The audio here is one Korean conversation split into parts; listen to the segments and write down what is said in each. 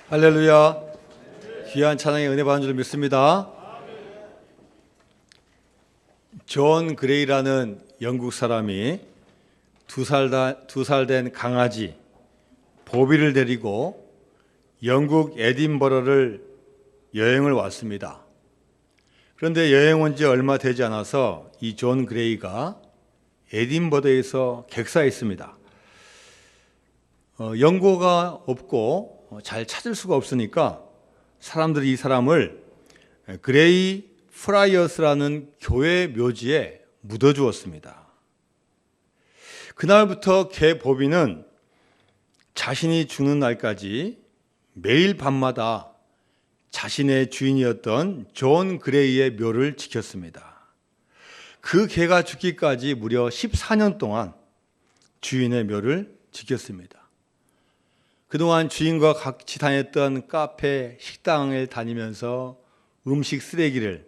할렐루야. 귀한 찬양의 은혜 받은 줄 믿습니다. 존 그레이라는 영국 사람이 두 살 된 강아지 보비를 데리고 영국 에딘버러를 여행을 왔습니다. 그런데 여행 온 지 얼마 되지 않아서 이 존 그레이가 에딘버러에서 객사했습니다. 연고가 없고 잘 찾을 수가 없으니까 사람들이 이 사람을 그레이 프라이어스라는 교회 묘지에 묻어주었습니다. 그날부터 개 보비는 자신이 죽는 날까지 매일 밤마다 자신의 주인이었던 존 그레이의 묘를 지켰습니다. 그 개가 죽기까지 무려 14년 동안 주인의 묘를 지켰습니다. 그동안 주인과 같이 다녔던 카페, 식당을 다니면서 음식 쓰레기를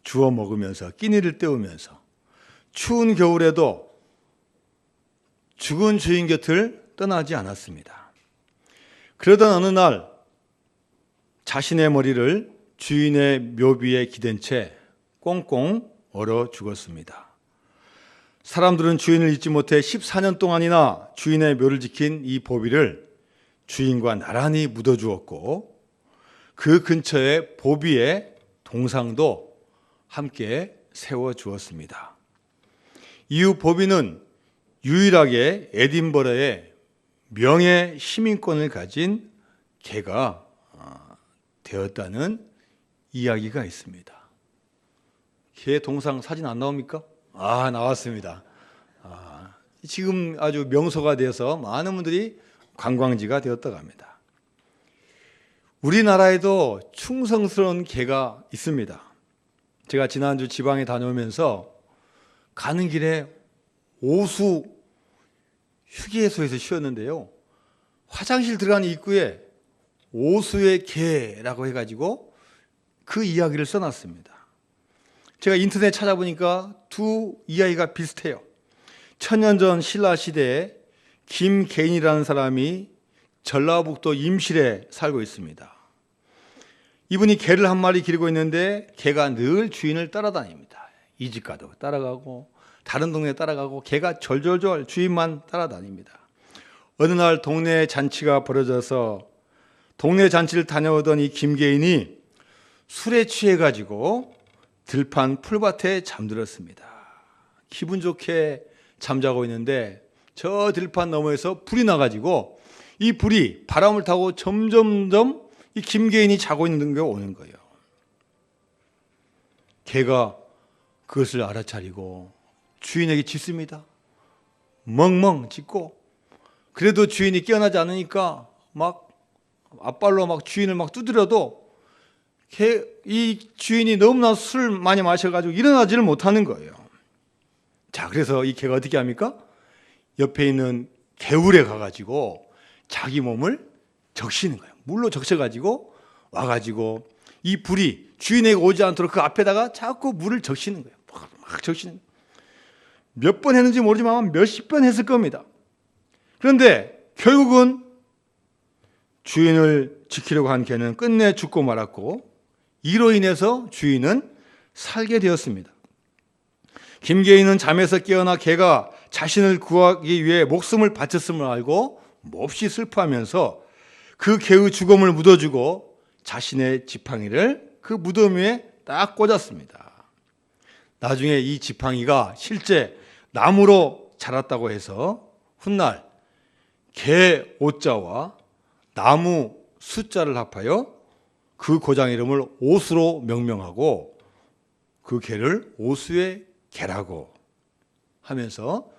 주워 먹으면서 끼니를 때우면서 추운 겨울에도 죽은 주인 곁을 떠나지 않았습니다. 그러던 어느 날 자신의 머리를 주인의 묘비에 기댄 채 꽁꽁 얼어 죽었습니다. 사람들은 주인을 잊지 못해 14년 동안이나 주인의 묘를 지킨 이 보비를 주인과 나란히 묻어주었고 그 근처에 보비의 동상도 함께 세워주었습니다. 이후 보비는 유일하게 에딘버러의 명예 시민권을 가진 개가 되었다는 이야기가 있습니다. 개 동상 사진 안 나옵니까? 나왔습니다. 지금 아주 명소가 되어서 많은 분들이 관광지가 되었다고 합니다. 우리나라에도 충성스러운 개가 있습니다. 제가 지난주 지방에 다녀오면서 가는 길에 오수 휴게소에서 쉬었는데요. 화장실 들어가는 입구에 오수의 개라고 해가지고 그 이야기를 써놨습니다. 제가 인터넷 찾아보니까 두 이야기가 비슷해요. 천년 전 신라 시대에 김개인이라는 사람이 전라북도 임실에 살고 있습니다. 이분이 개를 한 마리 기르고 있는데 개가 늘 주인을 따라다닙니다. 이 집 가도 따라가고 다른 동네 따라가고 개가 졸졸졸 주인만 따라다닙니다. 어느 날 동네 잔치가 벌어져서 동네 잔치를 다녀오던 이 김개인이 술에 취해가지고 들판 풀밭에 잠들었습니다. 기분 좋게 잠자고 있는데 저 들판 너머에서 불이 나가지고 이 불이 바람을 타고 점점점 이 김개인이 자고 있는 게 오는 거예요. 개가 그것을 알아차리고 주인에게 짖습니다. 멍멍 짖고 그래도 주인이 깨어나지 않으니까 막 앞발로 막 주인을 막 두드려도 이 주인이 너무나 술을 많이 마셔가지고 일어나지를 못하는 거예요. 자, 그래서 이 개가 어떻게 합니까? 옆에 있는 개울에 가가지고 자기 몸을 적시는 거예요. 물로 적셔가지고 와가지고 이 불이 주인에게 오지 않도록 그 앞에다가 자꾸 물을 적시는 거예요. 막 적시는. 몇 번 했는지 모르지만 몇십 번 했을 겁니다. 그런데 결국은 주인을 지키려고 한 개는 끝내 죽고 말았고 이로 인해서 주인은 살게 되었습니다. 김개인은 잠에서 깨어나 개가 자신을 구하기 위해 목숨을 바쳤음을 알고 몹시 슬퍼하면서 그 개의 죽음을 묻어주고 자신의 지팡이를 그 무덤 위에 딱 꽂았습니다. 나중에 이 지팡이가 실제 나무로 자랐다고 해서 훗날 개 오자와 나무 숫자를 합하여 그 고장 이름을 오수로 명명하고 그 개를 오수의 개라고 하면서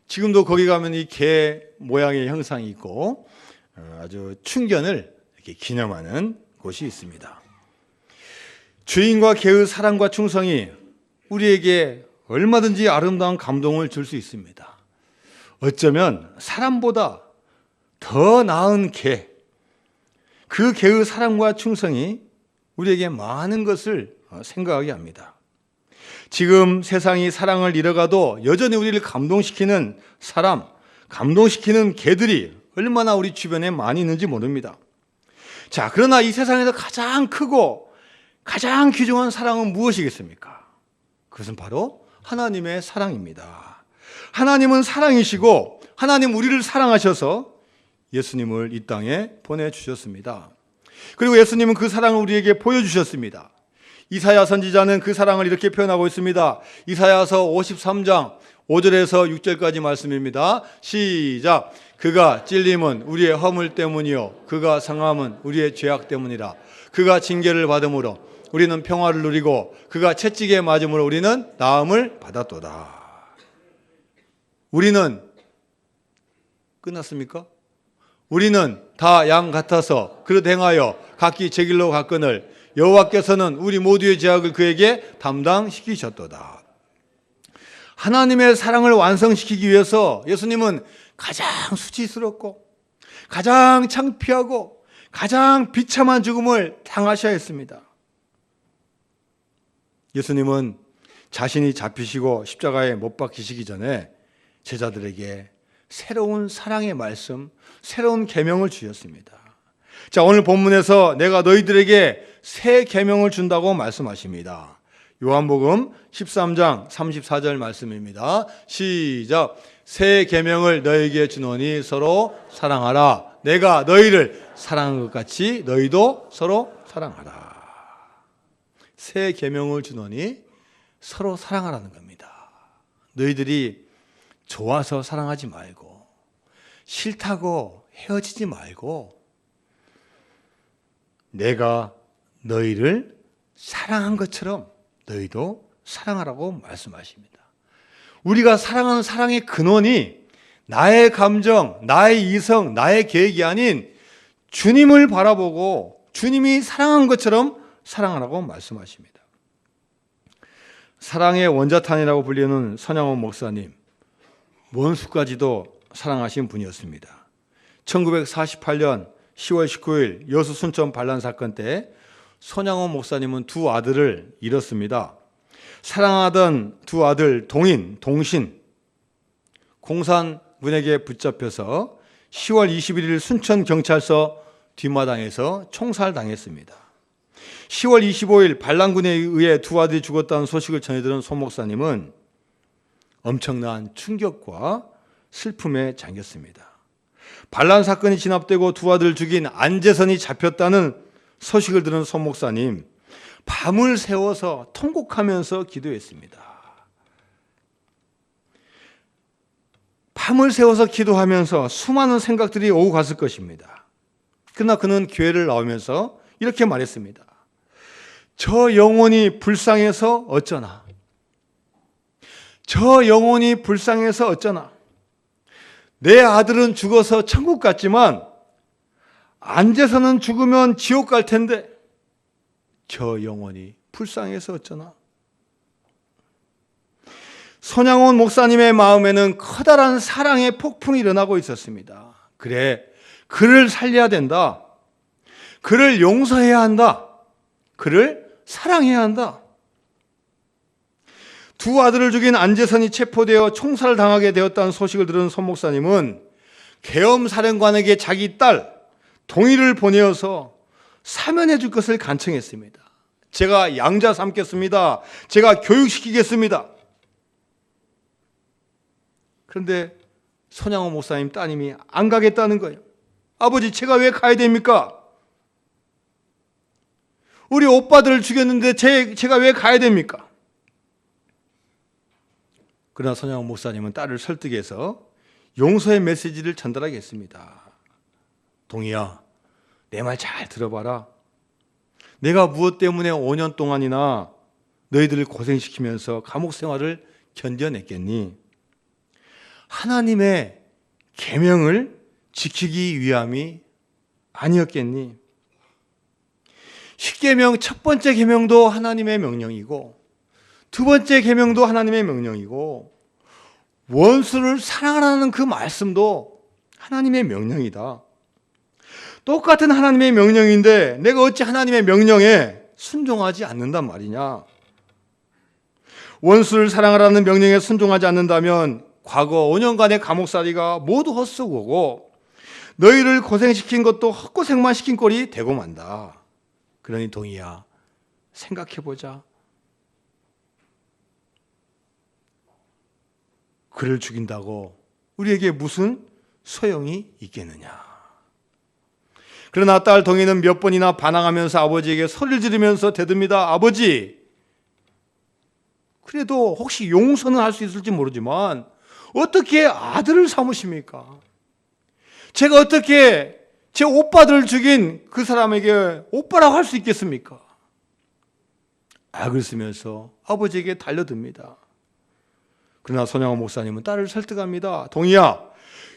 지금도 거기 가면 이 개 모양의 형상이 있고 아주 충견을 이렇게 기념하는 곳이 있습니다. 주인과 개의 사랑과 충성이 우리에게 얼마든지 아름다운 감동을 줄 수 있습니다. 어쩌면 사람보다 더 나은 개, 그 개의 사랑과 충성이 우리에게 많은 것을 생각하게 합니다. 지금 세상이 사랑을 잃어가도 여전히 우리를 감동시키는 사람, 감동시키는 개들이 얼마나 우리 주변에 많이 있는지 모릅니다. 자, 그러나 이 세상에서 가장 크고 가장 귀중한 사랑은 무엇이겠습니까? 그것은 바로 하나님의 사랑입니다. 하나님은 사랑이시고 하나님 우리를 사랑하셔서 예수님을 이 땅에 보내주셨습니다. 그리고 예수님은 그 사랑을 우리에게 보여주셨습니다. 이사야 선지자는 그 사랑을 이렇게 표현하고 있습니다. 이사야서 53장 5절에서 6절까지 말씀입니다. 시작. 그가 찔림은 우리의 허물 때문이요 그가 상함은 우리의 죄악 때문이라. 그가 징계를 받음으로 우리는 평화를 누리고 그가 채찍에 맞음으로 우리는 나음을 받았도다. 우리는 끝났습니까? 우리는 다 양 같아서 그릇 행하여 각기 제 길로 갔거늘 여호와께서는 우리 모두의 죄악을 그에게 담당시키셨도다. 하나님의 사랑을 완성시키기 위해서 예수님은 가장 수치스럽고 가장 창피하고 가장 비참한 죽음을 당하셔야 했습니다. 예수님은 자신이 잡히시고 십자가에 못 박히시기 전에 제자들에게 새로운 사랑의 말씀, 새로운 계명을 주셨습니다. 자, 오늘 본문에서 내가 너희들에게 새 계명을 준다고 말씀하십니다. 요한복음 13장 34절 말씀입니다. 시작. 새 계명을 너희에게 주노니 서로 사랑하라. 내가 너희를 사랑한 것 같이 너희도 서로 사랑하라. 새 계명을 주노니 서로 사랑하라는 겁니다. 너희들이 좋아서 사랑하지 말고 싫다고 헤어지지 말고 내가 너희를 사랑한 것처럼 너희도 사랑하라고 말씀하십니다. 우리가 사랑하는 사랑의 근원이 나의 감정, 나의 이성, 나의 계획이 아닌 주님을 바라보고 주님이 사랑한 것처럼 사랑하라고 말씀하십니다. 사랑의 원자탄이라고 불리는 선양원 목사님, 원수까지도 사랑하신 분이었습니다. 1948년 10월 19일 여수 순천 반란 사건 때 선양원 목사님은 두 아들을 잃었습니다. 사랑하던 두 아들 동인, 동신, 공산군에게 붙잡혀서 10월 21일 순천경찰서 뒷마당에서 총살당했습니다. 10월 25일 반란군에 의해 두 아들이 죽었다는 소식을 전해들은 소 목사님은 엄청난 충격과 슬픔에 잠겼습니다. 반란 사건이 진압되고 두 아들을 죽인 안재선이 잡혔다는 소식을 들은 소 목사님, 밤을 새워서 통곡하면서 기도했습니다. 밤을 새워서 기도하면서 수많은 생각들이 오고 갔을 것입니다. 그러나 그는 교회를 나오면서 이렇게 말했습니다. 저 영혼이 불쌍해서 어쩌나. 저 영혼이 불쌍해서 어쩌나. 내 아들은 죽어서 천국 갔지만 안재선은 죽으면 지옥 갈 텐데 저 영혼이 불쌍해서 어쩌나. 손양원 목사님의 마음에는 커다란 사랑의 폭풍이 일어나고 있었습니다. 그래, 그를 살려야 된다. 그를 용서해야 한다. 그를 사랑해야 한다. 두 아들을 죽인 안재선이 체포되어 총살을 당하게 되었다는 소식을 들은 손 목사님은 계엄사령관에게 자기 딸 동희를 보내어서 사면해 줄 것을 간청했습니다. 제가 양자 삼겠습니다. 제가 교육시키겠습니다. 그런데 손양호 목사님 따님이 안 가겠다는 거예요. 아버지, 제가 왜 가야 됩니까? 우리 오빠들을 죽였는데 제가 왜 가야 됩니까? 그러나 손양호 목사님은 딸을 설득해서 용서의 메시지를 전달하겠습니다. 동희야, 내 말 잘 들어봐라. 내가 무엇 때문에 5년 동안이나 너희들을 고생시키면서 감옥 생활을 견뎌냈겠니? 하나님의 계명을 지키기 위함이 아니었겠니? 십계명 첫 번째 계명도 하나님의 명령이고 두 번째 계명도 하나님의 명령이고 원수를 사랑하라는 그 말씀도 하나님의 명령이다. 똑같은 하나님의 명령인데 내가 어찌 하나님의 명령에 순종하지 않는단 말이냐? 원수를 사랑하라는 명령에 순종하지 않는다면 과거 5년간의 감옥살이가 모두 헛수고고 너희를 고생시킨 것도 헛고생만 시킨 꼴이 되고 만다. 그러니 동희야, 생각해보자. 그를 죽인다고 우리에게 무슨 소용이 있겠느냐. 그러나 딸 동희는 몇 번이나 반항하면서 아버지에게 소리를 지르면서 대듭니다. 아버지, 그래도 혹시 용서는 할 수 있을지 모르지만 어떻게 아들을 삼으십니까? 제가 어떻게 제 오빠들을 죽인 그 사람에게 오빠라고 할 수 있겠습니까? 악을 쓰면서 아버지에게 달려듭니다. 그러나 손양호 목사님은 딸을 설득합니다. 동희야,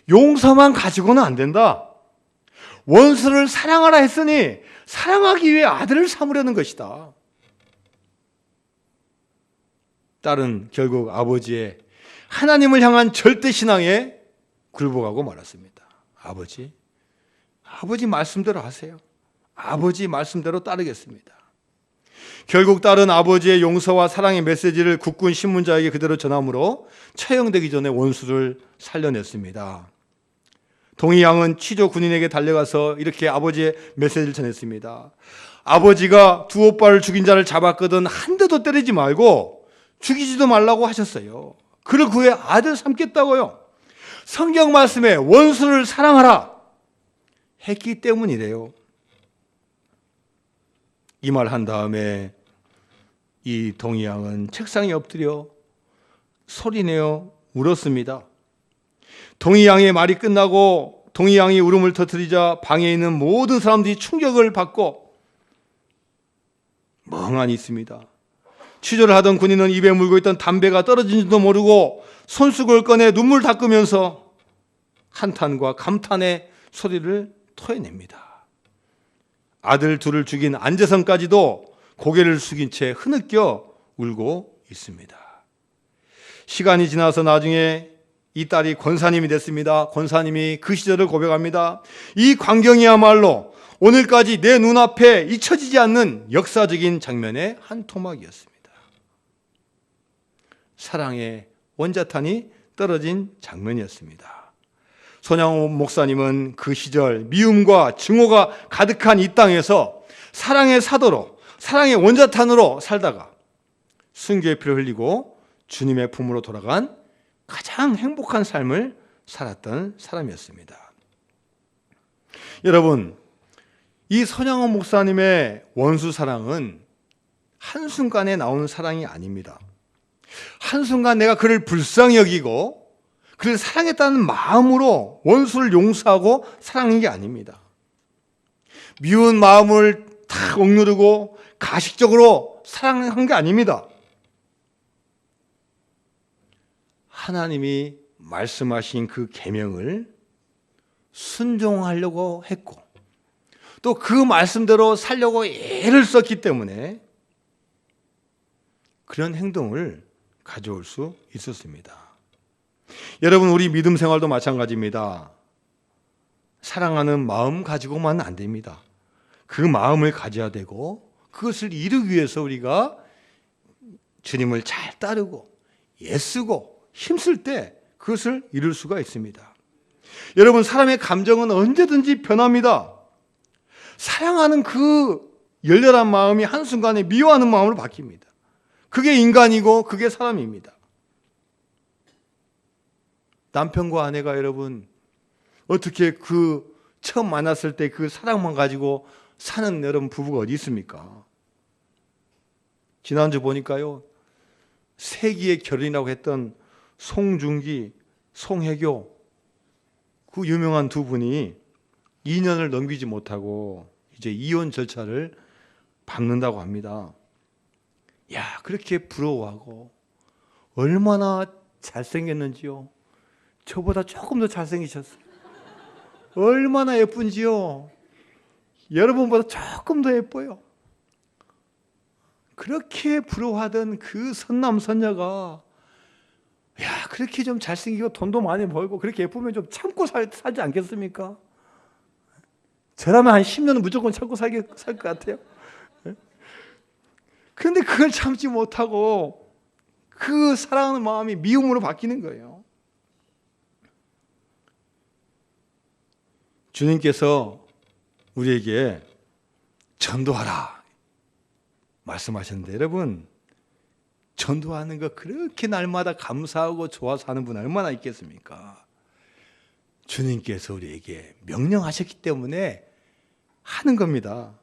용서만 가지고는 안 된다. 원수를 사랑하라 했으니 사랑하기 위해 아들을 삼으려는 것이다. 딸은 결국 아버지의 하나님을 향한 절대 신앙에 굴복하고 말았습니다. 아버지 말씀대로 하세요. 아버지 말씀대로 따르겠습니다. 결국 딸은 아버지의 용서와 사랑의 메시지를 국군 신문자에게 그대로 전함으로 처형되기 전에 원수를 살려냈습니다. 동희 양은 취조 군인에게 달려가서 이렇게 아버지의 메시지를 전했습니다. 아버지가 두 오빠를 죽인 자를 잡았거든 한 대도 때리지 말고 죽이지도 말라고 하셨어요. 그를 구해 아들 삼겠다고요. 성경 말씀에 원수를 사랑하라 했기 때문이래요. 이 말 한 다음에 이 동희 양은 책상에 엎드려 소리내어 울었습니다. 동희 양의 말이 끝나고 동희 양이 울음을 터뜨리자 방에 있는 모든 사람들이 충격을 받고 멍하니 있습니다. 취조를 하던 군인은 입에 물고 있던 담배가 떨어진지도 모르고 손수건을 꺼내 눈물 닦으면서 한탄과 감탄의 소리를 토해냅니다. 아들 둘을 죽인 안재성까지도 고개를 숙인 채 흐느껴 울고 있습니다. 시간이 지나서 나중에 이 딸이 권사님이 됐습니다. 권사님이 그 시절을 고백합니다. 이 광경이야말로 오늘까지 내 눈앞에 잊혀지지 않는 역사적인 장면의 한 토막이었습니다. 사랑의 원자탄이 떨어진 장면이었습니다. 손양호 목사님은 그 시절 미움과 증오가 가득한 이 땅에서 사랑의 사도로, 사랑의 원자탄으로 살다가 순교의 피를 흘리고 주님의 품으로 돌아간 가장 행복한 삶을 살았던 사람이었습니다. 여러분, 이 손양호 목사님의 원수 사랑은 한순간에 나오는 사랑이 아닙니다. 한순간 내가 그를 불쌍히 여기고 그를 사랑했다는 마음으로 원수를 용서하고 사랑한 게 아닙니다. 미운 마음을 탁 억누르고 가식적으로 사랑한 게 아닙니다. 하나님이 말씀하신 그 계명을 순종하려고 했고 또 그 말씀대로 살려고 애를 썼기 때문에 그런 행동을 가져올 수 있었습니다. 여러분, 우리 믿음 생활도 마찬가지입니다. 사랑하는 마음 가지고만 안 됩니다. 그 마음을 가져야 되고 그것을 이루기 위해서 우리가 주님을 잘 따르고 애쓰고 힘쓸 때 그것을 이룰 수가 있습니다. 여러분, 사람의 감정은 언제든지 변합니다. 사랑하는 그 열렬한 마음이 한순간에 미워하는 마음으로 바뀝니다. 그게 인간이고 그게 사람입니다. 남편과 아내가 여러분 어떻게 그 처음 만났을 때 그 사랑만 가지고 사는 여러분 부부가 어디 있습니까? 지난주 보니까요, 세기의 결혼이라고 했던 송중기, 송혜교 그 유명한 두 분이 2년을 넘기지 못하고 이제 이혼 절차를 밟는다고 합니다. 야, 그렇게 부러워하고 얼마나 잘생겼는지요. 저보다 조금 더 잘생기셨어요. 얼마나 예쁜지요. 여러분보다 조금 더 예뻐요. 그렇게 부러워하던 그 선남 선녀가 야, 그렇게 좀 잘생기고 돈도 많이 벌고 그렇게 예쁘면 좀 참고 살지 않겠습니까? 저라면 한 10년은 무조건 참고 살 것 같아요. 그런데 그걸 참지 못하고 그 사랑하는 마음이 미움으로 바뀌는 거예요. 주님께서 우리에게 전도하라 말씀하셨는데, 여러분, 전도하는 거 그렇게 날마다 감사하고 좋아서 하는 분 얼마나 있겠습니까? 주님께서 우리에게 명령하셨기 때문에 하는 겁니다.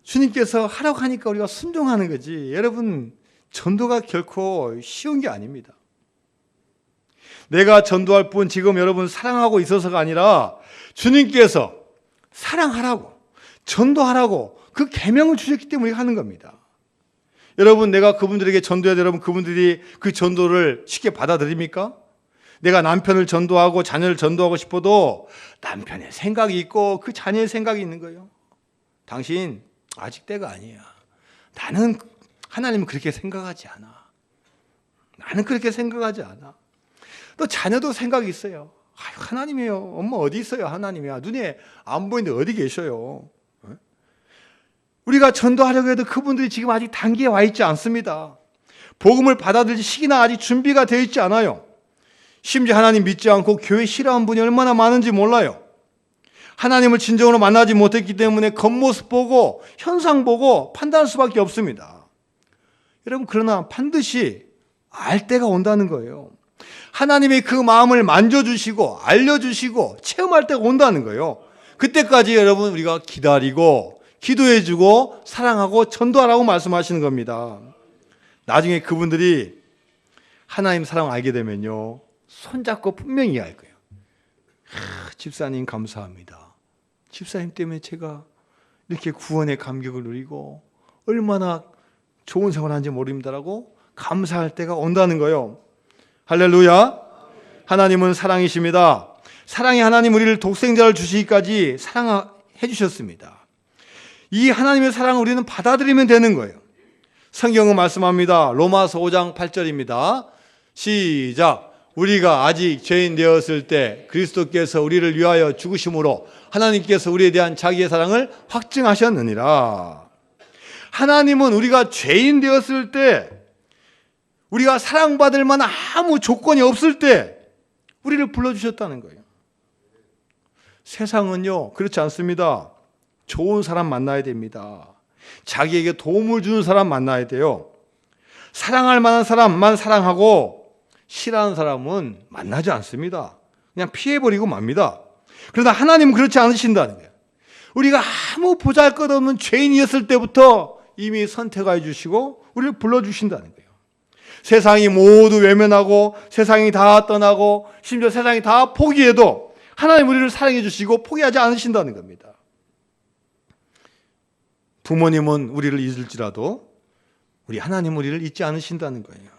주님께서 하라고 하니까 우리가 순종하는 거지. 여러분, 전도가 결코 쉬운 게 아닙니다. 내가 전도할 뿐 지금 여러분 사랑하고 있어서가 아니라 주님께서 사랑하라고, 전도하라고 그 계명을 주셨기 때문에 하는 겁니다. 여러분, 내가 그분들에게 전도해야 돼. 여러분, 그분들이 그 전도를 쉽게 받아들입니까? 내가 남편을 전도하고 자녀를 전도하고 싶어도 남편의 생각이 있고 그 자녀의 생각이 있는 거예요. 당신 아직 때가 아니야. 나는 하나님은 그렇게 생각하지 않아. 나는 그렇게 생각하지 않아. 또 자녀도 생각이 있어요. 아유, 하나님이에요. 엄마 어디 있어요? 하나님이야. 눈에 안 보이는데 어디 계셔요? 우리가 전도하려고 해도 그분들이 지금 아직 단계에 와 있지 않습니다. 복음을 받아들일 시기나 아직 준비가 되어 있지 않아요. 심지어 하나님 믿지 않고 교회 싫어하는 분이 얼마나 많은지 몰라요. 하나님을 진정으로 만나지 못했기 때문에 겉모습 보고 현상 보고 판단할 수밖에 없습니다. 여러분, 그러나 반드시 알 때가 온다는 거예요. 하나님의 그 마음을 만져주시고 알려주시고 체험할 때가 온다는 거예요. 그때까지 여러분 우리가 기다리고 기도해주고 사랑하고 전도하라고 말씀하시는 겁니다. 나중에 그분들이 하나님 사랑을 알게 되면요, 손잡고 분명히 알 거예요. 집사님 감사합니다. 집사님 때문에 제가 이렇게 구원의 감격을 누리고 얼마나 좋은 생활하는지 모릅니다라고 감사할 때가 온다는 거예요. 할렐루야. 하나님은 사랑이십니다. 사랑의 하나님 우리를 독생자를 주시기까지 사랑해 주셨습니다. 이 하나님의 사랑을 우리는 받아들이면 되는 거예요. 성경은 말씀합니다. 로마서 5장 8절입니다. 시작. 우리가 아직 죄인 되었을 때 그리스도께서 우리를 위하여 죽으심으로 하나님께서 우리에 대한 자기의 사랑을 확증하셨느니라. 하나님은 우리가 죄인 되었을 때, 우리가 사랑받을 만한 아무 조건이 없을 때 우리를 불러주셨다는 거예요. 세상은요 그렇지 않습니다. 좋은 사람 만나야 됩니다. 자기에게 도움을 주는 사람 만나야 돼요. 사랑할 만한 사람만 사랑하고 싫어하는 사람은 만나지 않습니다. 그냥 피해버리고 맙니다. 그러나 하나님은 그렇지 않으신다는 거예요. 우리가 아무 보잘것없는 죄인이었을 때부터 이미 선택해 주시고 우리를 불러주신다는 거예요. 세상이 모두 외면하고 세상이 다 떠나고 심지어 세상이 다 포기해도 하나님 우리를 사랑해 주시고 포기하지 않으신다는 겁니다. 부모님은 우리를 잊을지라도 우리 하나님 우리를 잊지 않으신다는 거예요.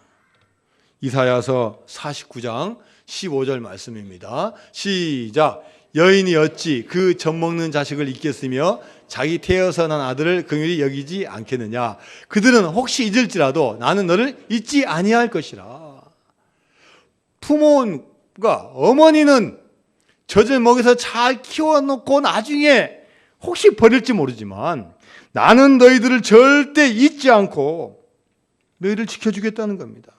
이사야서 49장 15절 말씀입니다. 시작. 여인이 어찌 그 젖먹는 자식을 잊겠으며 자기 태어서 난 아들을 긍휼히 여기지 않겠느냐. 그들은 혹시 잊을지라도 나는 너를 잊지 아니할 것이라. 부모가 어머니는 젖을 먹여서 잘 키워놓고 나중에 혹시 버릴지 모르지만 나는 너희들을 절대 잊지 않고 너희를 지켜주겠다는 겁니다.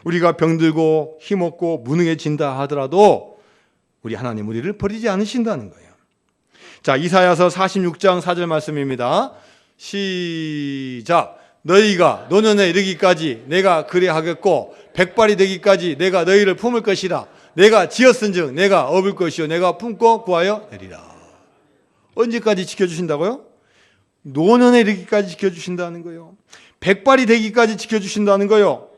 우리가 병들고 힘없고 무능해진다 하더라도 우리 하나님 우리를 버리지 않으신다는 거예요. 자, 이사야서 46장 4절 말씀입니다. 시작. 너희가 노년에 이르기까지 내가 그래 하겠고 백발이 되기까지 내가 너희를 품을 것이라. 내가 지었은즉 내가 업을 것이요 내가 품고 구하여 내리라. 언제까지 지켜주신다고요? 노년에 이르기까지 지켜주신다는 거예요. 백발이 되기까지 지켜주신다는 거예요.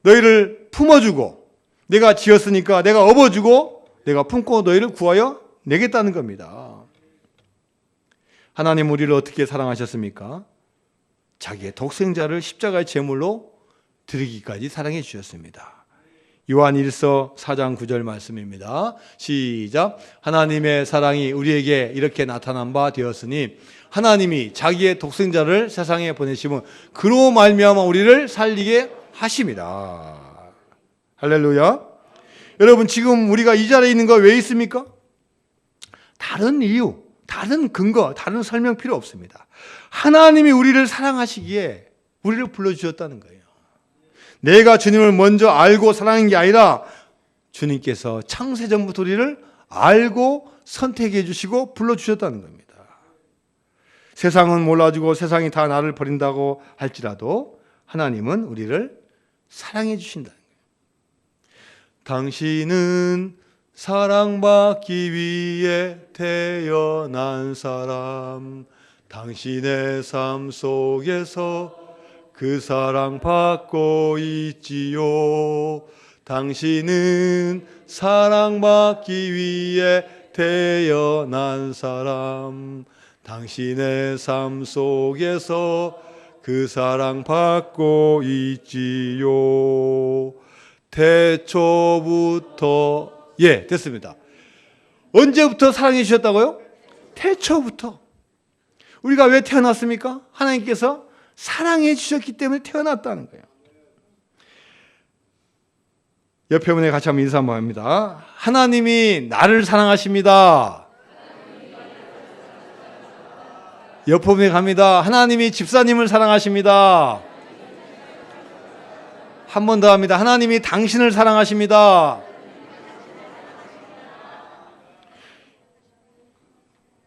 너희를 품어주고 내가 지었으니까 내가 업어주고 내가 품고 너희를 구하여 내겠다는 겁니다. 하나님 우리를 어떻게 사랑하셨습니까? 자기의 독생자를 십자가의 제물로 드리기까지 사랑해 주셨습니다. 요한 1서 4장 9절 말씀입니다. 시작. 하나님의 사랑이 우리에게 이렇게 나타난 바 되었으니 하나님이 자기의 독생자를 세상에 보내시면 그로 말미암아 우리를 살리게 하십니다. 할렐루야. 여러분 지금 우리가 이 자리에 있는 거 왜 있습니까? 다른 이유, 다른 근거, 다른 설명 필요 없습니다. 하나님이 우리를 사랑하시기에 우리를 불러주셨다는 거예요. 내가 주님을 먼저 알고 사랑한 게 아니라 주님께서 창세전부터 우리를 알고 선택해 주시고 불러주셨다는 겁니다. 세상은 몰라주고 세상이 다 나를 버린다고 할지라도 하나님은 우리를 사랑해 주신다는 거예요. 당신은 사랑받기 위해 태어난 사람, 당신의 삶 속에서 그 사랑 받고 있지요. 당신은 사랑받기 위해 태어난 사람, 당신의 삶 속에서 그 사랑 받고 있지요. 태초부터, 예, 됐습니다. 언제부터 사랑해 주셨다고요? 태초부터. 우리가 왜 태어났습니까? 하나님께서 사랑해 주셨기 때문에 태어났다는 거예요. 옆에 분에 같이 한번 인사 한번 합니다. 하나님이 나를 사랑하십니다. 옆에 분에 갑니다. 하나님이 집사님을 사랑하십니다. 한 번 더 합니다. 하나님이 당신을 사랑하십니다.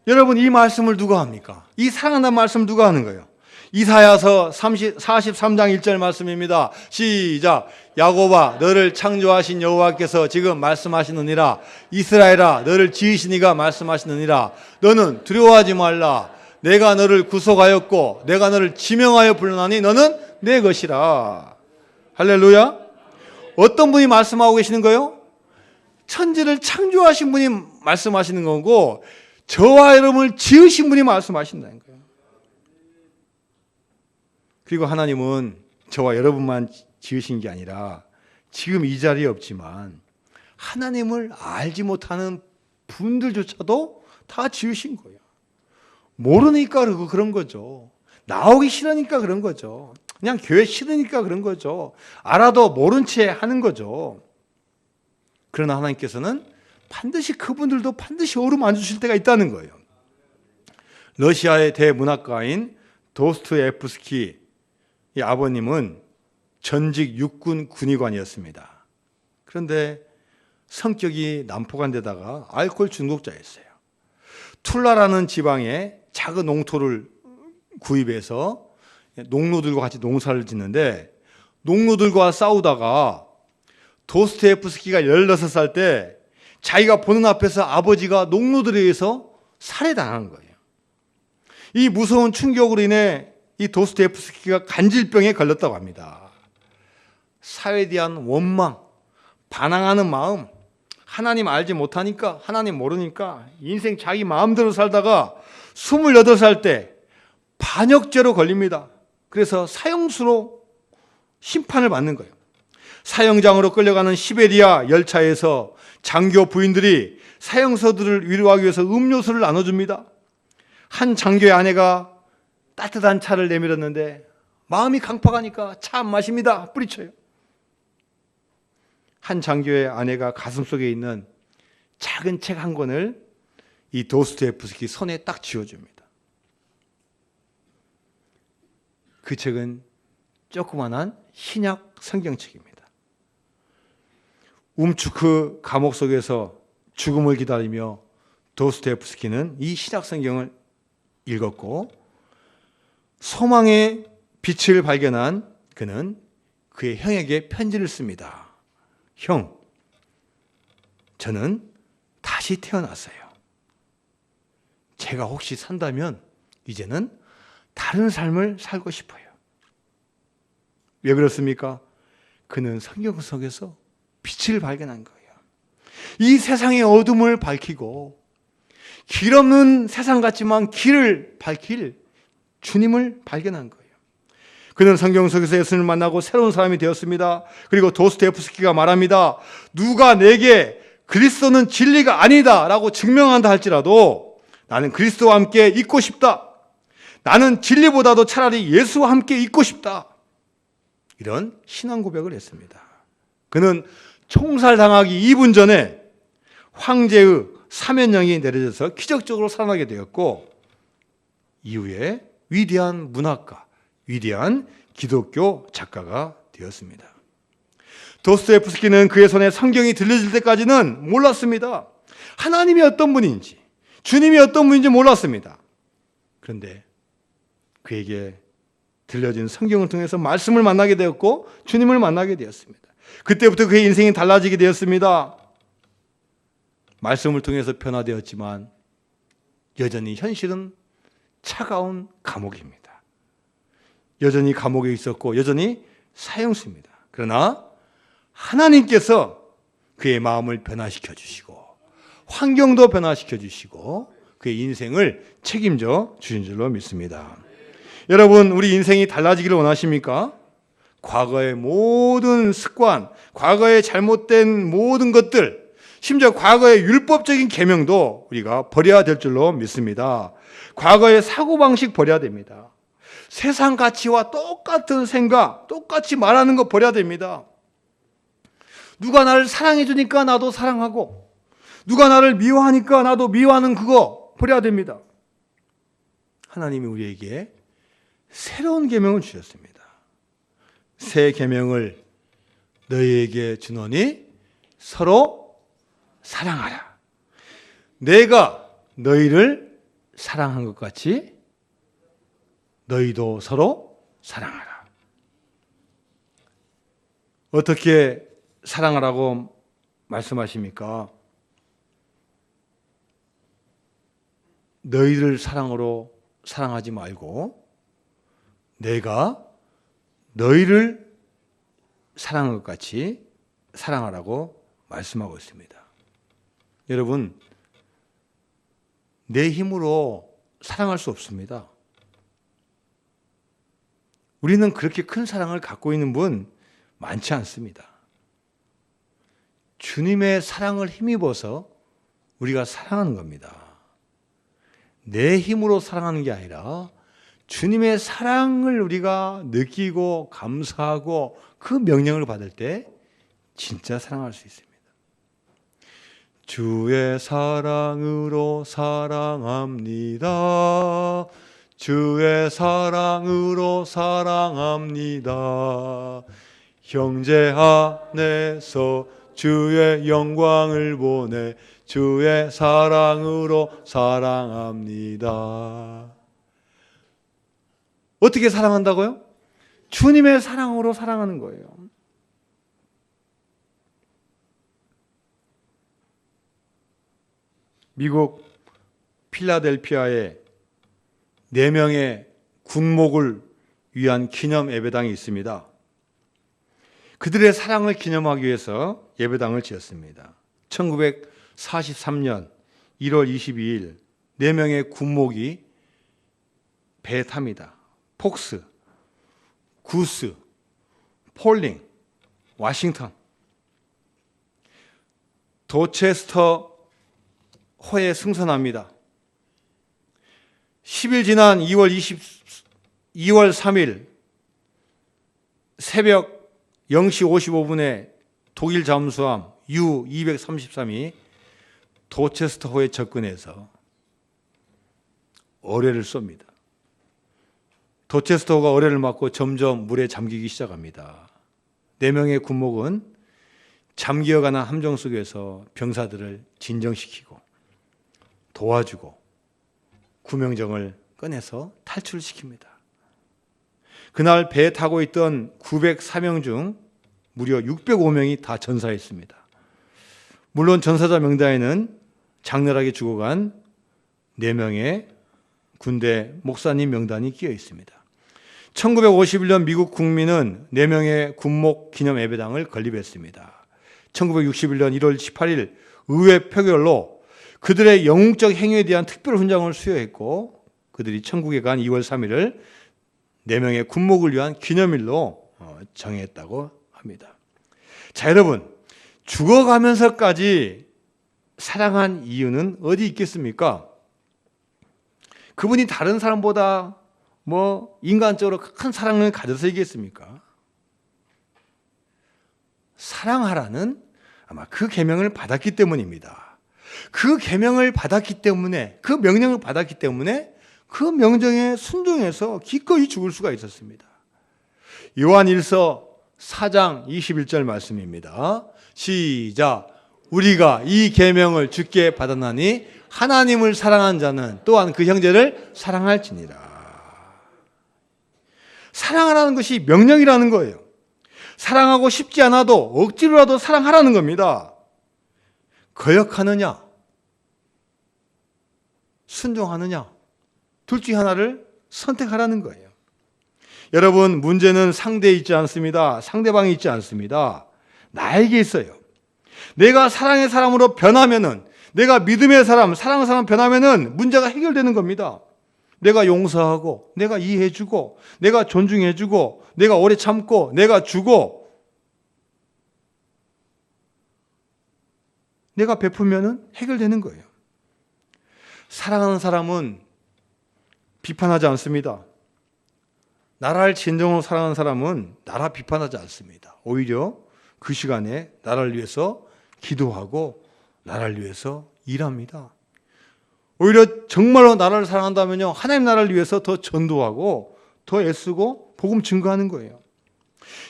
여러분, 이 말씀을 누가 합니까? 이 사랑한다는 말씀을 누가 하는 거예요? 이사야서 43장 1절 말씀입니다. 시작. 야곱아, 너를 창조하신 여호와께서 지금 말씀하시느니라. 이스라엘아, 너를 지으신 이가 말씀하시느니라. 너는 두려워하지 말라. 내가 너를 구속하였고 내가 너를 지명하여 불러나니 너는 내 것이라. 할렐루야. 어떤 분이 말씀하고 계시는 거예요? 천지를 창조하신 분이 말씀하시는 거고 저와 여러분을 지으신 분이 말씀하신다는 거예요. 그리고 하나님은 저와 여러분만 지으신 게 아니라 지금 이 자리에 없지만 하나님을 알지 못하는 분들조차도 다 지으신 거예요. 모르니까 그런 거죠. 나오기 싫으니까 그런 거죠. 그냥 교회 싫으니까 그런 거죠. 알아도 모른 채 하는 거죠. 그러나 하나님께서는 반드시 그분들도 반드시 어루만지실 때가 있다는 거예요. 러시아의 대문학가인 도스토옙스키 이 아버님은 전직 육군 군의관이었습니다. 그런데 성격이 난폭한데다가 알코올 중독자였어요. 툴라라는 지방에 작은 농토를 구입해서 농노들과 같이 농사를 짓는데 농노들과 싸우다가 도스토옙스키가 16살 때 자기가 보는 앞에서 아버지가 농노들에 의해서 살해당한 거예요. 이 무서운 충격으로 인해 이 도스토옙스키가 간질병에 걸렸다고 합니다. 사회에 대한 원망, 반항하는 마음, 하나님 알지 못하니까, 하나님 모르니까 인생 자기 마음대로 살다가 28살 때 반역죄로 걸립니다. 그래서 사형수로 심판을 받는 거예요. 사형장으로 끌려가는 시베리아 열차에서 장교 부인들이 사형서들을 위로하기 위해서 음료수를 나눠줍니다. 한 장교의 아내가 따뜻한 차를 내밀었는데 마음이 강팍하니까 차 안 마십니다. 뿌리쳐요. 한 장교의 아내가 가슴속에 있는 작은 책 한 권을 이 도스토옙스키 손에 딱 쥐어줍니다. 그 책은 조그만한 신약 성경책입니다. 움츠크 감옥 속에서 죽음을 기다리며 도스토옙스키는 이 신약 성경을 읽었고 소망의 빛을 발견한 그는 그의 형에게 편지를 씁니다. 형, 저는 다시 태어났어요. 제가 혹시 산다면 이제는 다른 삶을 살고 싶어요. 왜 그렇습니까? 그는 성경 속에서 빛을 발견한 거예요. 이 세상의 어둠을 밝히고 길 없는 세상 같지만 길을 밝힐 주님을 발견한 거예요. 그는 성경 속에서 예수님을 만나고 새로운 사람이 되었습니다. 그리고 도스토옙스키가 말합니다. 누가 내게 그리스도는 진리가 아니다 라고 증명한다 할지라도 나는 그리스도와 함께 있고 싶다. 나는 진리보다도 차라리 예수와 함께 있고 싶다. 이런 신앙 고백을 했습니다. 그는 총살당하기 2분 전에 황제의 사면령이 내려져서 기적적으로 살아나게 되었고 이후에 위대한 문학가, 위대한 기독교 작가가 되었습니다. 도스토옙스키는 그의 손에 성경이 들려질 때까지는 몰랐습니다. 하나님이 어떤 분인지, 주님이 어떤 분인지 몰랐습니다. 그런데 그에게 들려진 성경을 통해서 말씀을 만나게 되었고 주님을 만나게 되었습니다. 그때부터 그의 인생이 달라지게 되었습니다. 말씀을 통해서 변화되었지만 여전히 현실은 차가운 감옥입니다. 여전히 감옥에 있었고 여전히 사형수입니다. 그러나 하나님께서 그의 마음을 변화시켜 주시고 환경도 변화시켜 주시고 그의 인생을 책임져 주신 줄로 믿습니다. 여러분, 우리 인생이 달라지기를 원하십니까? 과거의 모든 습관, 과거의 잘못된 모든 것들, 심지어 과거의 율법적인 계명도 우리가 버려야 될 줄로 믿습니다. 과거의 사고방식 버려야 됩니다. 세상 가치와 똑같은 생각, 똑같이 말하는 거 버려야 됩니다. 누가 나를 사랑해 주니까 나도 사랑하고 누가 나를 미워하니까 나도 미워하는 그거 버려야 됩니다. 하나님이 우리에게 새로운 계명을 주셨습니다. 새 계명을 너희에게 주노니 서로 사랑하라. 내가 너희를 사랑한 것 같이 너희도 서로 사랑하라. 어떻게 사랑하라고 말씀하십니까? 너희를 사랑으로 사랑하지 말고 내가 너희를 사랑한 것 같이 사랑하라고 말씀하고 있습니다. 여러분, 내 힘으로 사랑할 수 없습니다. 우리는 그렇게 큰 사랑을 갖고 있는 분 많지 않습니다. 주님의 사랑을 힘입어서 우리가 사랑하는 겁니다. 내 힘으로 사랑하는 게 아니라 주님의 사랑을 우리가 느끼고 감사하고 그 명령을 받을 때 진짜 사랑할 수 있습니다. 주의 사랑으로 사랑합니다. 주의 사랑으로 사랑합니다. 형제 안에서 주의 영광을 보내 주의 사랑으로 사랑합니다. 어떻게 사랑한다고요? 주님의 사랑으로 사랑하는 거예요. 미국 필라델피아에 4명의 군목을 위한 기념 예배당이 있습니다. 그들의 사랑을 기념하기 위해서 예배당을 지었습니다. 1943년 1월 22일 4명의 군목이 배에 탑니다. 폭스, 구스, 폴링, 워싱턴, 도체스터 호에 승선합니다. 10일 지난 2월 3일 새벽 0시 55분에 독일 잠수함 U-233이 도체스터호에 접근해서 어뢰를 쏩니다. 도체스터호가 어뢰를 맞고 점점 물에 잠기기 시작합니다. 4명의 군목은 잠기어가는 함정 속에서 병사들을 진정시키고 도와주고 구명정을 꺼내서 탈출시킵니다. 그날 배에 타고 있던 904명 중 무려 605명이 다 전사했습니다. 물론 전사자 명단에는 장렬하게 죽어간 4명의 군대 목사님 명단이 끼어 있습니다. 1951년 미국 국민은 4명의 군목 기념 예배당을 건립했습니다. 1961년 1월 18일 의회 표결로 그들의 영웅적 행위에 대한 특별 훈장을 수여했고 그들이 천국에 간 2월 3일을 4명의 군목을 위한 기념일로 정했다고 합니다. 자, 여러분, 죽어가면서까지 사랑한 이유는 어디 있겠습니까? 그분이 다른 사람보다 인간적으로 큰 사랑을 가져서이겠습니까? 사랑하라는 아마 그 계명을 받았기 때문입니다. 그 계명을 받았기 때문에, 그 명령을 받았기 때문에 그 명령에 순종해서 기꺼이 죽을 수가 있었습니다. 요한 1서 4장 21절 말씀입니다. 시작. 우리가 이 계명을 주께 받았나니 하나님을 사랑한 자는 또한 그 형제를 사랑할지니라. 사랑하라는 것이 명령이라는 거예요. 사랑하고 싶지 않아도 억지로라도 사랑하라는 겁니다. 거역하느냐, 순종하느냐, 둘 중에 하나를 선택하라는 거예요. 여러분, 문제는 상대에 있지 않습니다. 상대방에 있지 않습니다. 나에게 있어요. 내가 사랑의 사람으로 변하면은, 내가 믿음의 사람, 사랑의 사람 변하면은 문제가 해결되는 겁니다. 내가 용서하고, 내가 이해해주고, 내가 존중해주고, 내가 오래 참고, 내가 주고, 내가 베풀면은 해결되는 거예요. 사랑하는 사람은 비판하지 않습니다. 나라를 진정으로 사랑하는 사람은 나라 비판하지 않습니다. 오히려 그 시간에 나라를 위해서 기도하고 나라를 위해서 일합니다. 오히려 정말로 나라를 사랑한다면요, 하나님 나라를 위해서 더 전도하고 더 애쓰고 복음 증거하는 거예요.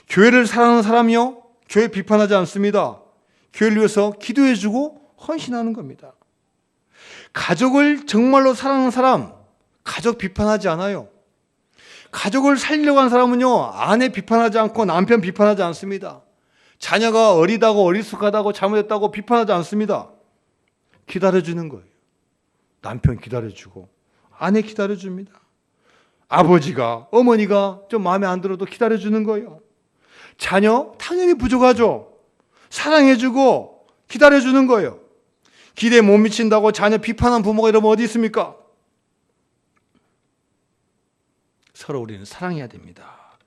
교회를 사랑하는 사람이요, 교회 비판하지 않습니다. 교회를 위해서 기도해주고 헌신하는 겁니다. 가족을 정말로 사랑하는 사람, 가족 비판하지 않아요. 가족을 살리려고 하는 사람은요, 아내 비판하지 않고 남편 비판하지 않습니다. 자녀가 어리다고 어리숙하다고 잘못했다고 비판하지 않습니다. 기다려주는 거예요. 남편 기다려주고 아내 기다려줍니다. 아버지가, 어머니가 좀 마음에 안 들어도 기다려주는 거예요. 자녀 당연히 부족하죠. 사랑해주고 기다려주는 거예요. 기대에 못 미친다고 자녀 비판한 부모가 이러면 어디 있습니까? 서로 우리는 사랑해야 됩니다.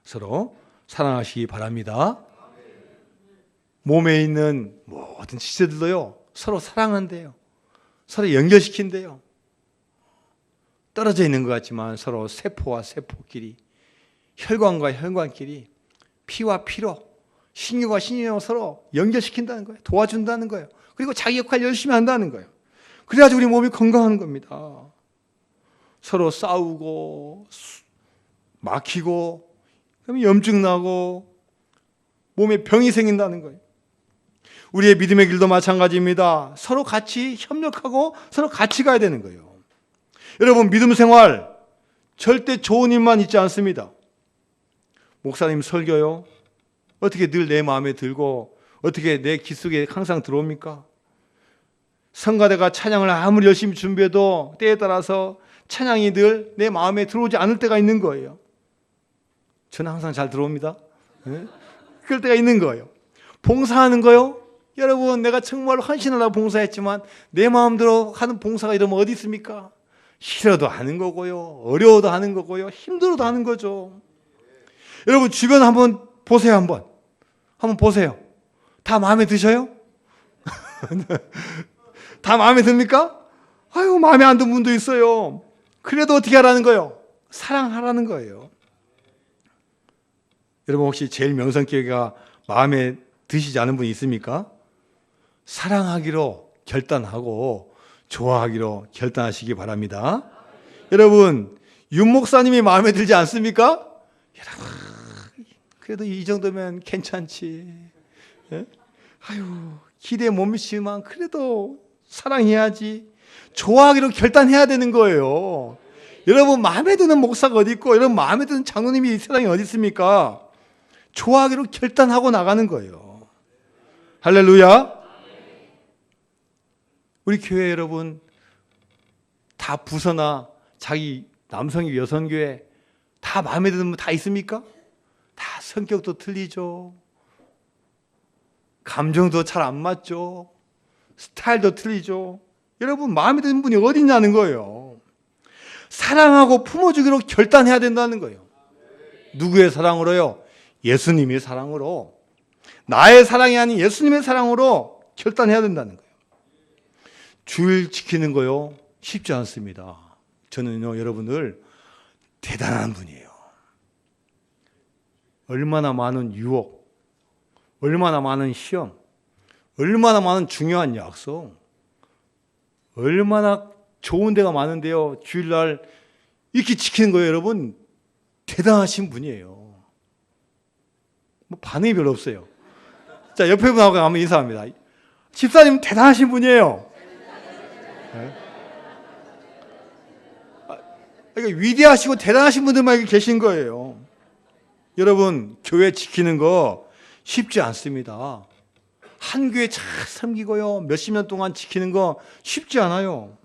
서로 사랑하시기 바랍니다. 몸에 있는 모든 지체들도요, 서로 사랑한대요. 서로 연결시킨대요. 떨어져 있는 것 같지만 서로 세포와 세포끼리, 혈관과 혈관끼리, 피와 피로, 신경과 신경을 서로 연결시킨다는 거예요. 도와준다는 거예요. 그리고 자기 역할 열심히 한다는 거예요. 그래야지 우리 몸이 건강한 겁니다. 서로 싸우고 막히고 그러면 염증 나고 몸에 병이 생긴다는 거예요. 우리의 믿음의 길도 마찬가지입니다. 서로 같이 협력하고 서로 같이 가야 되는 거예요. 여러분, 믿음 생활 절대 좋은 일만 있지 않습니다. 목사님 설교요, 어떻게 늘 내 마음에 들고 어떻게 내 귀 속에 항상 들어옵니까? 성가대가 찬양을 아무리 열심히 준비해도 때에 따라서 찬양이 늘 내 마음에 들어오지 않을 때가 있는 거예요. 저는 항상 잘 들어옵니다. 네? 그럴 때가 있는 거예요. 봉사하는 거요, 여러분, 내가 정말 헌신하려고 봉사했지만 내 마음대로 하는 봉사가 이러면 어디 있습니까? 싫어도 하는 거고요, 어려워도 하는 거고요, 힘들어도 하는 거죠. 여러분, 주변 한번 보세요. 한번 보세요. 다 마음에 드셔요? 다 마음에 듭니까? 아유, 마음에 안 드는 분도 있어요. 그래도 어떻게 하라는 거예요? 사랑하라는 거예요. 여러분, 혹시 제일 명성교회가 마음에 드시지 않은 분이 있습니까? 사랑하기로 결단하고 좋아하기로 결단하시기 바랍니다. 여러분, 윤 목사님이 마음에 들지 않습니까? 여러분, 그래도 이 정도면 괜찮지. 예? 아유, 기대에 못 미치지만 그래도 사랑해야지. 좋아하기로 결단해야 되는 거예요. 여러분, 마음에 드는 목사가 어디 있고, 여러분 마음에 드는 장로님이 이 세상에 어디 있습니까? 좋아하기로 결단하고 나가는 거예요. 할렐루야. 우리 교회 여러분, 다 부서나 자기 남성교 여성교회 다 마음에 드는 분 다 있습니까? 다 성격도 틀리죠. 감정도 잘 안 맞죠. 스타일도 틀리죠. 여러분, 마음에 드는 분이 어디 있냐는 거예요. 사랑하고 품어주기로 결단해야 된다는 거예요. 누구의 사랑으로요? 예수님의 사랑으로. 나의 사랑이 아닌 예수님의 사랑으로 결단해야 된다는 거예요. 주일 지키는 거요, 쉽지 않습니다. 저는요, 여러분들 대단한 분이에요. 얼마나 많은 유혹, 얼마나 많은 시험, 얼마나 많은 중요한 약속, 얼마나 좋은 데가 많은데요, 주일날 이렇게 지키는 거예요. 여러분, 대단하신 분이에요. 뭐 반응이 별로 없어요. 자, 옆에 분하고 한번 인사합니다. 집사님 대단하신 분이에요. 네? 그러니까 위대하시고 대단하신 분들만 여기 계신 거예요. 여러분, 교회 지키는 거 쉽지 않습니다. 한 교회 잘 섬기고요, 몇십 년 동안 지키는 거 쉽지 않아요.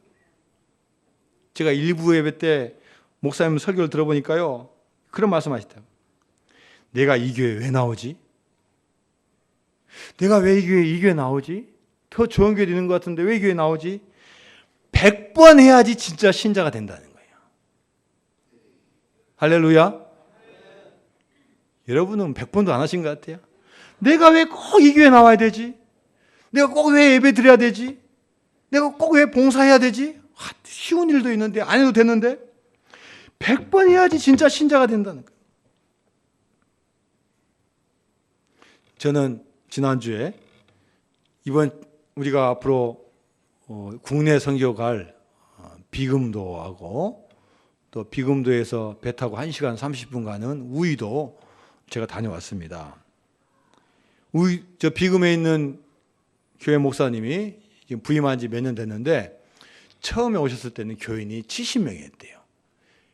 제가 일부 예배 때 목사님 설교를 들어보니까요, 그런 말씀 하시더라고요. 내가 이 교회 왜 나오지? 내가 왜 이 교회 나오지? 더 좋은 교회 있는 것 같은데 왜 이 교회 나오지? 100번 해야지 진짜 신자가 된다는 거예요. 할렐루야. 여러분은 100번도 안 하신 것 같아요. 내가 왜 꼭 이 교회 나와야 되지? 내가 꼭 왜 예배 드려야 되지? 내가 꼭 왜 봉사해야 되지? 쉬운 일도 있는데 안 해도 되는데 100번 해야지 진짜 신자가 된다는 거예요. 저는 지난주에 이번 우리가 앞으로 국내 선교 갈 비금도하고 또 비금도에서 배 타고 1시간 30분 가는 우이도 제가 다녀왔습니다. 저 비금에 있는 교회 목사님이 지금 부임한 지 몇 년 됐는데 처음에 오셨을 때는 교인이 70명이었대요.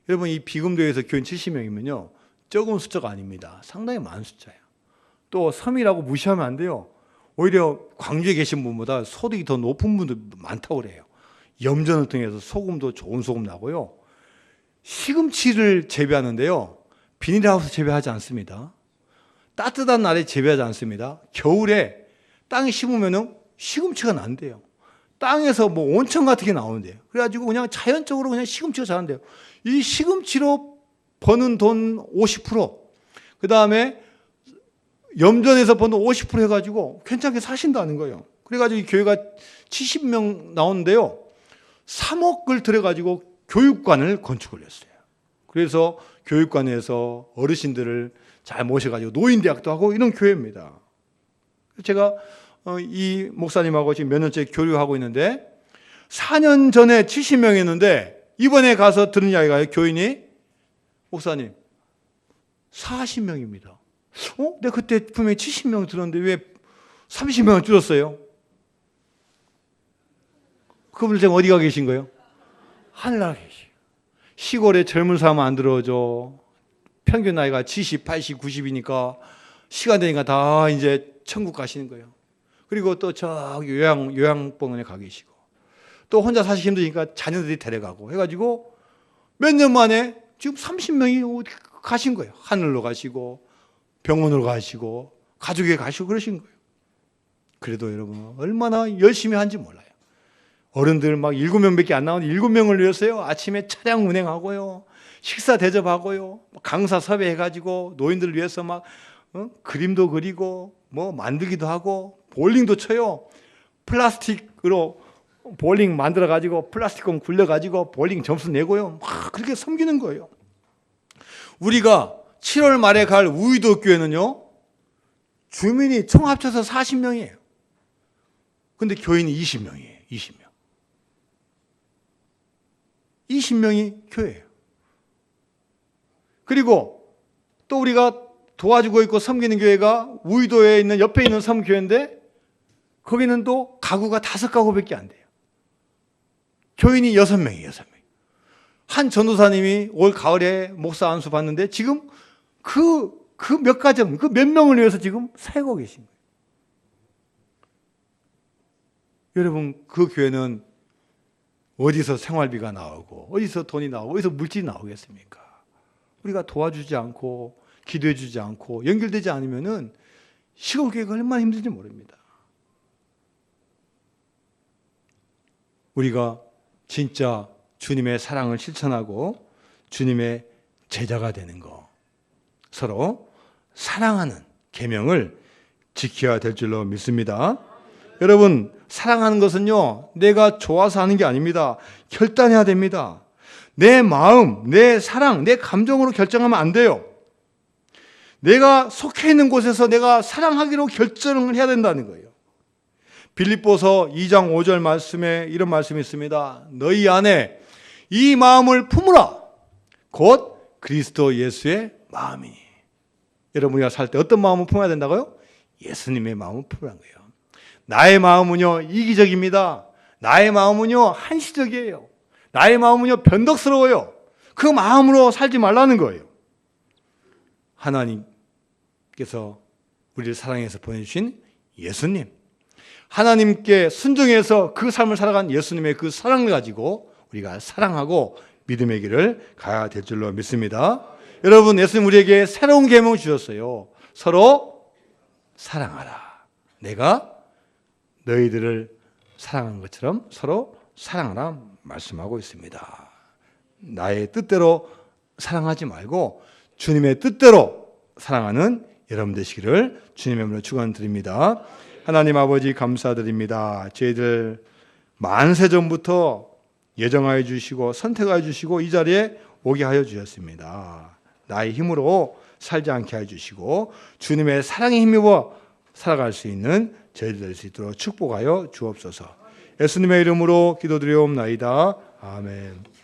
여러분, 이 비금도에서 교인 70명이면요 적은 숫자가 아닙니다. 상당히 많은 숫자예요. 또 섬이라고 무시하면 안 돼요. 오히려 광주에 계신 분보다 소득이 더 높은 분들 많다고 그래요. 염전을 통해서 소금도 좋은 소금 나고요. 시금치를 재배하는데요, 비닐하우스 재배하지 않습니다. 따뜻한 날에 재배하지 않습니다. 겨울에 땅에 심으면 시금치가 난대요. 땅에서 뭐 온천 같은 게 나오는데요. 그래가지고 그냥 자연적으로 그냥 시금치가 자란대요. 이 시금치로 버는 돈 50%, 그 다음에 염전에서 버는 50% 해가지고 괜찮게 사신다는 거예요. 그래가지고 이 교회가 70명 나오는데요, 3억을 들여가지고 교육관을 건축을 했어요. 그래서 교육관에서 어르신들을 잘 모셔가지고 노인대학도 하고 이런 교회입니다. 제가 이 목사님하고 지금 몇 년째 교류하고 있는데 4년 전에 70명이었는데 이번에 가서 들은 이야기가 교인이 목사님 40명입니다. 내가 그때 분명히 70명 들었는데 왜 30명을 줄었어요? 그분들 지금 어디 가 계신 거예요? 하늘나라 계시요. 시골에 젊은 사람 안 들어오죠. 평균 나이가 70, 80, 90이니까 시간 되니까 다 이제 천국 가시는 거예요. 그리고 또 저기 요양병원에 가 계시고 또 혼자 사시기 힘드니까 자녀들이 데려가고 해가지고 몇 년 만에 지금 30명이 가신 거예요. 하늘로 가시고 병원으로 가시고 가족에 가시고 그러신 거예요. 그래도 여러분 얼마나 열심히 한지 몰라요. 어른들 막 7명밖에 안 나오는데 7명을 위해서요, 아침에 차량 운행하고요, 식사 대접하고요, 강사 섭외해가지고 노인들을 위해서 막 그림도 그리고 뭐 만들기도 하고 볼링도 쳐요. 플라스틱으로 볼링 만들어가지고 플라스틱 공 굴려가지고 볼링 점수 내고요. 막 그렇게 섬기는 거예요. 우리가 7월 말에 갈 우이도 교회는요, 주민이 총 합쳐서 40명이에요. 근데 교인이 20명이에요. 20명이 교회예요. 그리고 또 우리가 도와주고 있고 섬기는 교회가 우이도에 있는 옆에 있는 섬교회인데 거기는 또 가구가 5가구밖에 안 돼요. 교인이 6명이에요. 6명. 한 전도사님이 올 가을에 목사 안수 받는데 지금 그 몇 가정, 그 몇 명을 위해서 지금 살고 계신 거예요. 여러분, 그 교회는 어디서 생활비가 나오고 어디서 돈이 나오고 어디서 물질이 나오겠습니까? 우리가 도와주지 않고 기도해 주지 않고 연결되지 않으면은 시골교회가 얼마나 힘든지 모릅니다. 우리가 진짜 주님의 사랑을 실천하고 주님의 제자가 되는 거, 서로 사랑하는 계명을 지켜야 될 줄로 믿습니다. 여러분, 사랑하는 것은요, 내가 좋아서 하는 게 아닙니다. 결단해야 됩니다. 내 마음, 내 사랑, 내 감정으로 결정하면 안 돼요. 내가 속해 있는 곳에서 내가 사랑하기로 결정을 해야 된다는 거예요. 빌립보서 2장 5절 말씀에 이런 말씀이 있습니다. 너희 안에 이 마음을 품으라. 곧 그리스도 예수의 마음이니. 여러분, 우리가 살 때 어떤 마음을 품어야 된다고요? 예수님의 마음을 품으라는 거예요. 나의 마음은요 이기적입니다. 나의 마음은요 한시적이에요. 나의 마음은요 변덕스러워요. 그 마음으로 살지 말라는 거예요. 하나님께서 우리를 사랑해서 보내주신 예수님, 하나님께 순종해서 그 삶을 살아간 예수님의 그 사랑을 가지고 우리가 사랑하고 믿음의 길을 가야 될 줄로 믿습니다. 여러분, 예수님 우리에게 새로운 계명을 주셨어요. 서로 사랑하라. 내가 너희들을 사랑하는 것처럼 서로 사랑하라 말씀하고 있습니다. 나의 뜻대로 사랑하지 말고 주님의 뜻대로 사랑하는 여러분 되시기를 주님의 이름으로 축원드립니다. 하나님 아버지 감사드립니다. 저희들 만세 전부터 예정하여 주시고 선택하여 주시고 이 자리에 오게 하여 주셨습니다. 나의 힘으로 살지 않게 하여 주시고 주님의 사랑에 힘입어 살아갈 수 있는 저희들 될 수 있도록 축복하여 주옵소서. 예수님의 이름으로 기도드리옵나이다. 아멘.